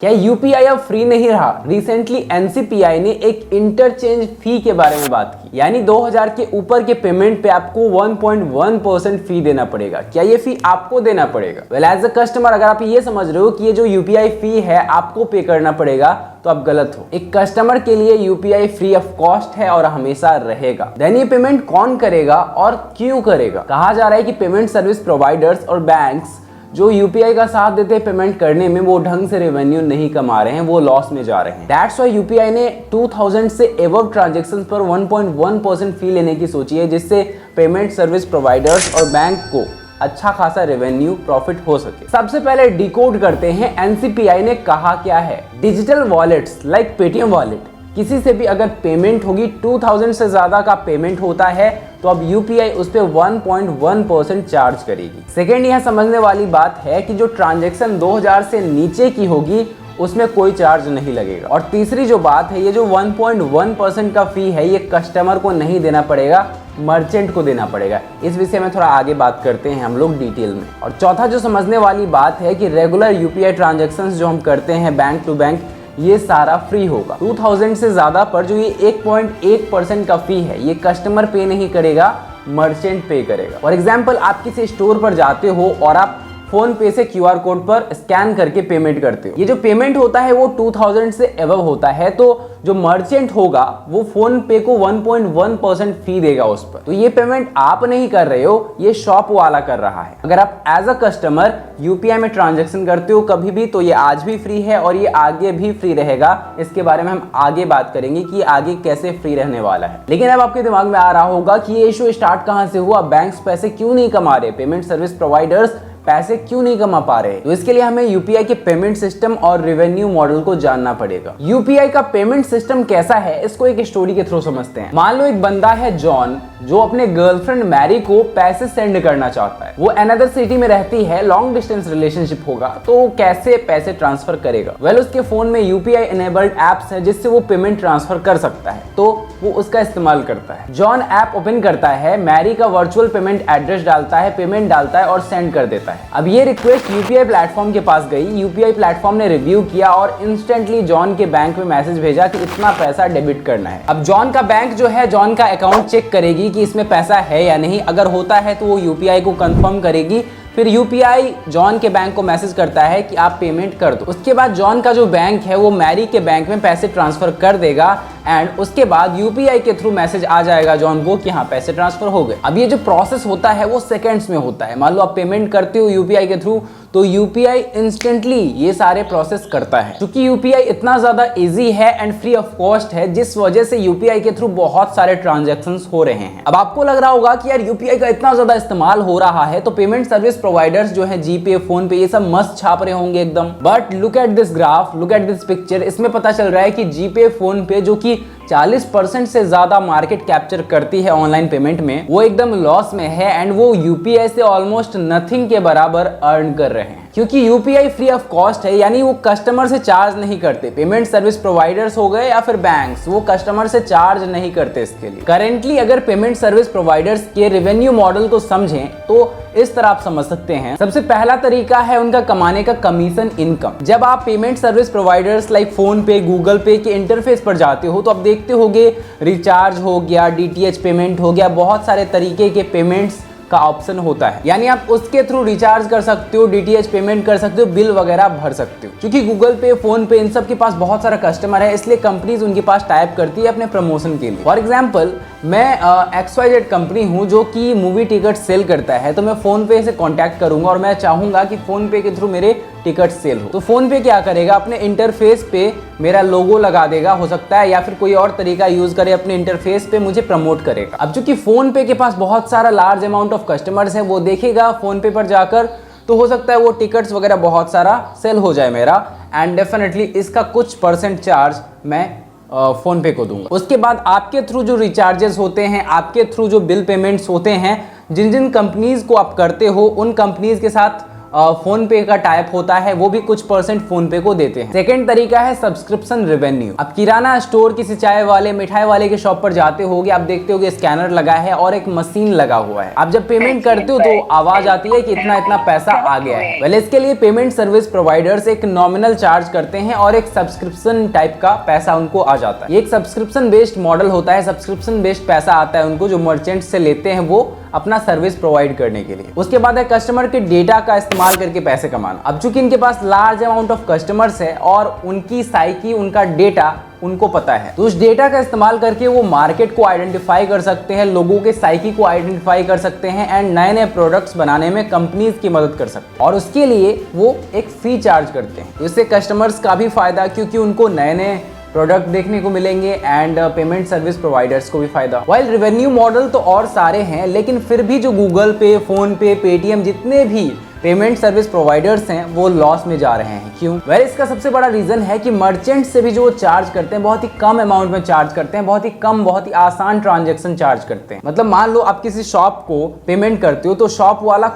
क्या यूपीआई अब फ्री नहीं रहा? रिसेंटली एनसीपीआई ने एक इंटरचेंज फी के बारे में बात की, यानी 2000 के ऊपर के पेमेंट पे आपको 1.1% फी देना पड़ेगा। क्या ये फी आपको देना पड़ेगा? वेल, एज अ कस्टमर अगर आप ये समझ रहे हो कि ये जो यूपीआई फी है आपको पे करना पड़ेगा, तो आप गलत हो। एक कस्टमर के लिए यूपीआई फ्री ऑफ कॉस्ट है और हमेशा रहेगा। देन ये पेमेंट कौन करेगा और क्यों करेगा? कहा जा रहा है कि पेमेंट सर्विस प्रोवाइडर्स और बैंक्स जो यूपीआई का साथ देते हैं पेमेंट करने में, वो ढंग से रेवेन्यू नहीं कमा रहे हैं, वो लॉस में जा रहे हैं। दैट्स व्हाई यूपीआई ने 2000 से एबव ट्रांजैक्शंस पर 1.1% फी लेने की सोची है, जिससे पेमेंट सर्विस प्रोवाइडर्स और बैंक को अच्छा खासा रेवेन्यू प्रॉफिट हो सके। सबसे पहले डिकोड करते हैं एनसीपीआई ने कहा क्या है। Digital wallets like Paytm wallet, किसी से भी अगर पेमेंट होगी 2000 से ज्यादा का पेमेंट होता है तो अब यूपीआई उस पे 1.1% चार्ज करेगी। सेकेंड, यह समझने वाली बात है कि जो ट्रांजैक्शन 2000 से नीचे की होगी उसमें कोई चार्ज नहीं लगेगा। और तीसरी जो बात है, ये जो 1.1% का फी है ये कस्टमर को नहीं देना पड़ेगा, मर्चेंट को देना पड़ेगा। इस विषय में थोड़ा आगे बात करते हैं हम लोग डिटेल में। और चौथा जो समझने वाली बात है कि रेगुलर यूपीआई ट्रांजैक्शंस जो हम करते हैं बैंक टू बैंक, ये सारा फ्री होगा। 2000 से ज्यादा पर जो ये 1.1% का फी है ये कस्टमर पे नहीं करेगा, मर्चेंट पे करेगा। फॉर एग्जाम्पल, आप किसी स्टोर पर जाते हो और आप फोन पे से क्यूआर कोड पर स्कैन करके पेमेंट करते हो। ये जो पेमेंट होता है वो 2000 से एबव होता है, तो जो मर्चेंट होगा वो फोन पे को 1.1% फी देगा उस पर। तो ये पेमेंट आप नहीं कर रहे हो, ये शॉप वाला कर रहा है। अगर आप एज अ कस्टमर यूपीआई में ट्रांजैक्शन करते हो कभी भी, तो ये आज भी फ्री है और ये आगे भी फ्री रहेगा। इसके बारे में हम आगे बात करेंगे कि आगे कैसे फ्री रहने वाला है। लेकिन अब आपके दिमाग में आ रहा होगा कि ये इशू स्टार्ट कहां से हुआ, बैंक्स पैसे क्यों नहीं कमा रहे, पेमेंट सर्विस प्रोवाइडर्स पैसे क्यों नहीं कमा पा रहे? तो इसके लिए हमें यूपीआई के पेमेंट सिस्टम और रेवेन्यू मॉडल को जानना पड़ेगा। यूपीआई का पेमेंट सिस्टम कैसा है, इसको एक स्टोरी के थ्रू समझते हैं। मान लो एक बंदा है जॉन, जो अपने गर्लफ्रेंड मैरी को पैसे सेंड करना चाहता है। वो अनदर सिटी में रहती है, लॉन्ग डिस्टेंस रिलेशनशिप होगा, तो वो कैसे पैसे ट्रांसफर करेगा? वेल, उसके फोन में यूपीआई इनेबल्ड एप्स है जिससे वो पेमेंट ट्रांसफर कर सकता है, तो वो उसका इस्तेमाल करता है। जॉन ऐप ओपन करता है, मैरी का वर्चुअल पेमेंट एड्रेस डालता है, पेमेंट डालता है और सेंड कर देता है। अब ये रिक्वेस्ट यूपीआई प्लेटफॉर्म के पास गई, यूपीआई प्लेटफॉर्म ने रिव्यू किया और इंस्टेंटली जॉन के बैंक में मैसेज भेजा कि इतना पैसा डेबिट करना है। अब जॉन का बैंक जो है जॉन का अकाउंट चेक करेगी कि इसमें पैसा है या नहीं। अगर होता है तो वो यूपीआई को कंफर्म करेगी, फिर यूपीआई जॉन के बैंक को मैसेज करता है कि आप पेमेंट कर दो। उसके बाद जॉन का जो बैंक है वो मैरी के बैंक में पैसे ट्रांसफर कर देगा एंड उसके बाद यूपीआई के थ्रू मैसेज आ जाएगा जॉन को कि हाँ पैसे ट्रांसफर हो गए। अब ये जो प्रोसेस होता है वो सेकंड्स में होता है। मान लो आप पेमेंट करते हो यूपीआई के थ्रू, तो यूपीआई इंस्टेंटली ये सारे प्रोसेस करता है। क्योंकि यूपीआई इतना ज्यादा इजी है एंड फ्री ऑफ कॉस्ट है, जिस वजह से यूपीआई के थ्रू बहुत सारे ट्रांजैक्शंस हो रहे हैं। अब आपको लग रहा होगा कि यार यूपीआई का इतना ज्यादा इस्तेमाल हो रहा है तो पेमेंट सर्विस प्रोवाइडर्स जो है जीपे, फोन पे, ये सब मस्त छाप रहे होंगे एकदम। But look at this graph, look at this picture, इसमें पता चल रहा है कि जीपे, फोन पे जो कि 40% से ज्यादा मार्केट कैप्चर करती है ऑनलाइन पेमेंट में, वो एकदम लॉस में है एंड वो यूपीआई से ऑलमोस्ट नथिंग के बराबर अर्न कर रहे हैं। क्योंकि यूपीआई फ्री ऑफ कॉस्ट है, यानी वो कस्टमर से चार्ज नहीं करते। पेमेंट सर्विस प्रोवाइडर्स हो गए या फिर बैंक्स, वो कस्टमर से चार्ज नहीं करते इसके लिए। करेंटली अगर पेमेंट सर्विस प्रोवाइडर्स के रेवेन्यू मॉडल को समझें तो इस तरह आप समझ सकते हैं। सबसे पहला तरीका है उनका कमाने का कमीशन इनकम। जब आप payment service providers like phone पे, गूगल पे के इंटरफेस पर जाते हो तो आप देखते होगे रिचार्ज हो गया, डीटीएच पेमेंट हो गया, बहुत सारे तरीके के पेमेंट्स का ऑप्शन होता है। यानी आप उसके थ्रू रिचार्ज कर सकते हो, डीटीएच पेमेंट कर सकते हो, बिल वगैरह भर सकते हो। क्योंकि गूगल पे, फोन पे, इन सब के पास बहुत सारा कस्टमर है, इसलिए कंपनीज उनके पास टाइप करती है अपने प्रमोशन के लिए। फॉर एग्जांपल, मैं XYZ कंपनी हूं जो कि मूवी टिकट सेल करता है, तो मैं फोन पे से कांटेक्ट करूंगा और मैं चाहूंगा कि फोन पे के थ्रू मेरे टिकट सेल हो। तो फोन पे क्या करेगा, अपने इंटरफेस पे मेरा लोगो लगा देगा, हो सकता है, या फिर कोई और तरीका यूज करे, अपने इंटरफेस पे मुझे प्रमोट करेगा। अब चूंकि फोन पे के पास बहुत सारा लार्ज अमाउंट ऑफ कस्टमर्स है, वो देखेगा फोन पे पर जाकर, तो हो सकता है वो टिकट्स वगैरह बहुत सारा सेल हो जाए मेरा, एंड डेफिनेटली इसका कुछ परसेंट चार्ज मैं फोन पे को दूंगा। उसके बाद आपके थ्रू जो रिचार्जेस होते हैं, आपके थ्रू जो बिल पेमेंट्स होते हैं, जिन जिन कंपनीज को आप करते हो, उन कंपनीज के साथ फोन पे का टाइप होता है वो भी कुछ परसेंट फोन पे को देते हैं। सेकंड तरीका है सब्सक्रिप्शन रेवेन्यू। अब किराना स्टोर, किसी चाय वाले, मिठाई वाले के शॉप पर जाते होगे, आप देखते होगे स्कैनर लगा है और एक मशीन लगा हुआ है। आप जब पेमेंट करते हो तो आवाज आती है कि इतना इतना पैसा आ गया है। पहले इसके लिए पेमेंट सर्विस प्रोवाइडर्स एक नॉमिनल चार्ज करते हैं और एक सब्सक्रिप्शन टाइप का पैसा उनको आ जाता है। ये एक सब्सक्रिप्शन बेस्ड मॉडल होता है। सब्सक्रिप्शन बेस्ड पैसा आता है उनको, जो मर्चेंट से लेते हैं वो अपना सर्विस प्रोवाइड करने के लिए। उसके बाद है कस्टमर के डेटा का इस्तेमाल करके पैसे कमाना। अब चूंकि इनके पास लार्ज अमाउंट ऑफ कस्टमर्स है और उनकी साइकी, उनका डेटा उनको पता है, तो उस डेटा का इस्तेमाल करके वो मार्केट को आइडेंटिफाई कर सकते हैं, लोगों के साइकी को आइडेंटिफाई कर सकते हैं एंड नए नए प्रोडक्ट्स बनाने में कंपनीज की मदद कर सकते हैं। और उसके लिए वो एक फी चार्ज करते हैं। तो इससे कस्टमर्स का भी फायदा, क्योंकि उनको नए नए प्रोडक्ट देखने को मिलेंगे एंड पेमेंट सर्विस प्रोवाइडर्स को भी फायदा। वाइल रेवेन्यू मॉडल तो और सारे हैं, लेकिन फिर भी जो गूगल पे, फोन पे, पेटीएम, जितने भी पेमेंट सर्विस प्रोवाइडर्स हैं वो लॉस में जा रहे हैं। क्यों? वेल, इसका सबसे बड़ा रीजन है कि मर्चेंट से भी जो चार्ज करते हैं बहुत ही कम अमाउंट में चार्ज करते हैं, बहुत ही कम, बहुत ही आसान ट्रांजैक्शन चार्ज करते हैं। मतलब मान लो आप किसी शॉप को पेमेंट करते हो तो शॉप वाला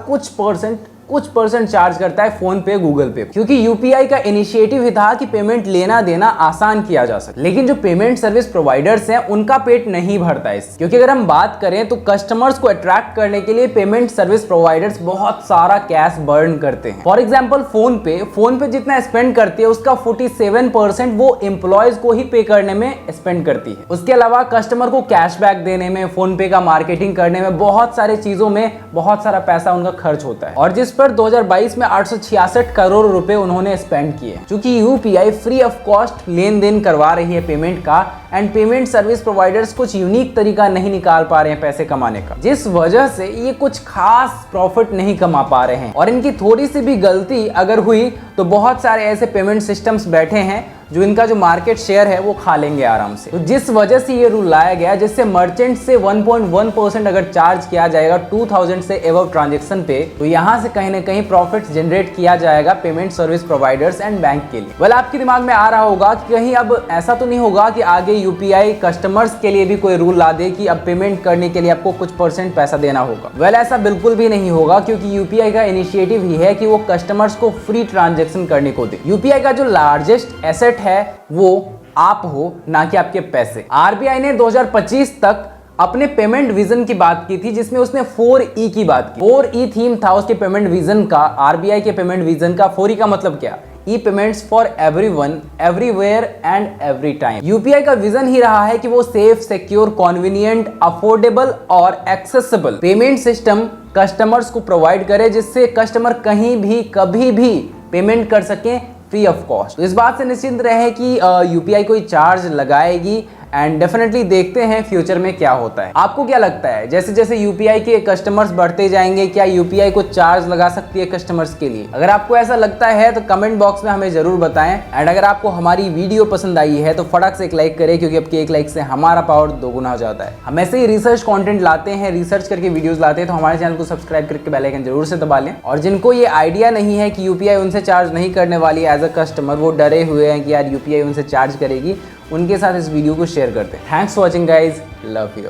कुछ परसेंट चार्ज करता है फोन पे, गूगल पे, क्योंकि यूपीआई का इनिशिएटिव ही था कि पेमेंट लेना देना आसान किया जा सके। लेकिन जो पेमेंट सर्विस प्रोवाइडर्स हैं उनका पेट नहीं भरता है, क्योंकि अगर हम बात करें तो कस्टमर्स को अट्रैक्ट करने के लिए पेमेंट सर्विस प्रोवाइडर्स बहुत सारा कैश बर्न करते हैं। फॉर एग्जाम्पल फोन पे जितना स्पेंड करती है उसका 47% वो एम्प्लॉयज को ही पे करने में स्पेंड करती है। उसके अलावा कस्टमर को कैशबैक देने में, फोन पे का मार्केटिंग करने में, बहुत सारे चीजों में बहुत सारा पैसा उनका खर्च होता है। और जिस पर 2022 में 866 करोड़ रुपए उन्होंने स्पेंड किए। क्योंकि यूपीआई फ्री ऑफ कॉस्ट लेन देन करवा रही है पेमेंट का, एंड पेमेंट सर्विस प्रोवाइडर्स कुछ यूनिक तरीका नहीं निकाल पा रहे हैं पैसे कमाने का, जिस वजह से ये कुछ खास प्रॉफिट नहीं कमा पा रहे हैं। और इनकी थोड़ी सी भी गलती अगर हुई तो बहुत सारे ऐसे पेमेंट सिस्टम्स बैठे हैं जो इनका जो मार्केट शेयर है वो खा लेंगे आराम से। तो जिस वजह से ये रूल लाया गया, जिससे मर्चेंट से 1.1% अगर चार्ज किया जाएगा 2000 से एबव ट्रांजैक्शन पे, तो यहाँ से कहीं ना कहीं प्रॉफिट जनरेट किया जाएगा payment service providers and bank के लिए। वेल, आपके दिमाग में आ रहा होगा कि कहीं अब ऐसा तो नहीं होगा कि आगे यूपीआई कस्टमर्स के लिए भी कोई रूल ला दे कि अब पेमेंट करने के लिए आपको कुछ % पैसा देना होगा। वेल, ऐसा बिल्कुल भी नहीं होगा, क्योंकि यूपीआई का इनिशिएटिव ही है कि वो कस्टमर्स को फ्री ट्रांजैक्शन करने को दे। यूपीआई का जो लार्जेस्ट एसेट है वो आप हो, ना कि आपके पैसे। आरबीआई ने 2025 तक अपने पेमेंट विजन की बात की थी, जिसमें उसने 4E की बात की। 4E थीम था उसके पेमेंट विजन का, आरबीआई के पेमेंट विजन का। 4E का मतलब क्या? E payments for everyone, everywhere and every time. UPI का विजन ही रहा है कि वो सेफ, सिक्योर, कन्वीनियंट, अफोर्डेबल और एक्सेसिबल पेमेंट सिस्टम कस्टमर्स को प्रोवाइड करे, जिससे कस्टमर कहीं भी कभी भी पेमेंट कर सके फ्री ऑफ कॉस्ट। तो इस बात से निश्चिंत रहे कि यूपीआई कोई चार्ज लगाएगी, एंड डेफिनेटली देखते हैं फ्यूचर में क्या होता है। आपको क्या लगता है, जैसे जैसे यूपीआई के कस्टमर्स बढ़ते जाएंगे, क्या यूपीआई को चार्ज लगा सकती है कस्टमर्स के लिए? अगर आपको ऐसा लगता है तो कमेंट बॉक्स में हमें जरूर बताएं। एंड अगर आपको हमारी वीडियो पसंद आई है तो फटाक से एक लाइक करें, क्योंकि आपके एक लाइक से हमारा पावर दोगुना हो जाता है। हम ऐसे ही रिसर्च कंटेंट लाते हैं, रिसर्च करके वीडियोस लाते हैं, तो हमारे चैनल को सब्सक्राइब करके बेल आइकन जरूर से दबा लें। और जिनको ये आइडिया नहीं है कि यूपीआई उनसे चार्ज नहीं करने वाली एज अ कस्टमर, वो डरे हुए हैं कि यार यूपीआई उनसे चार्ज करेगी, उनके साथ इस वीडियो को शेयर करते हैं। Thanks for watching guys, love you.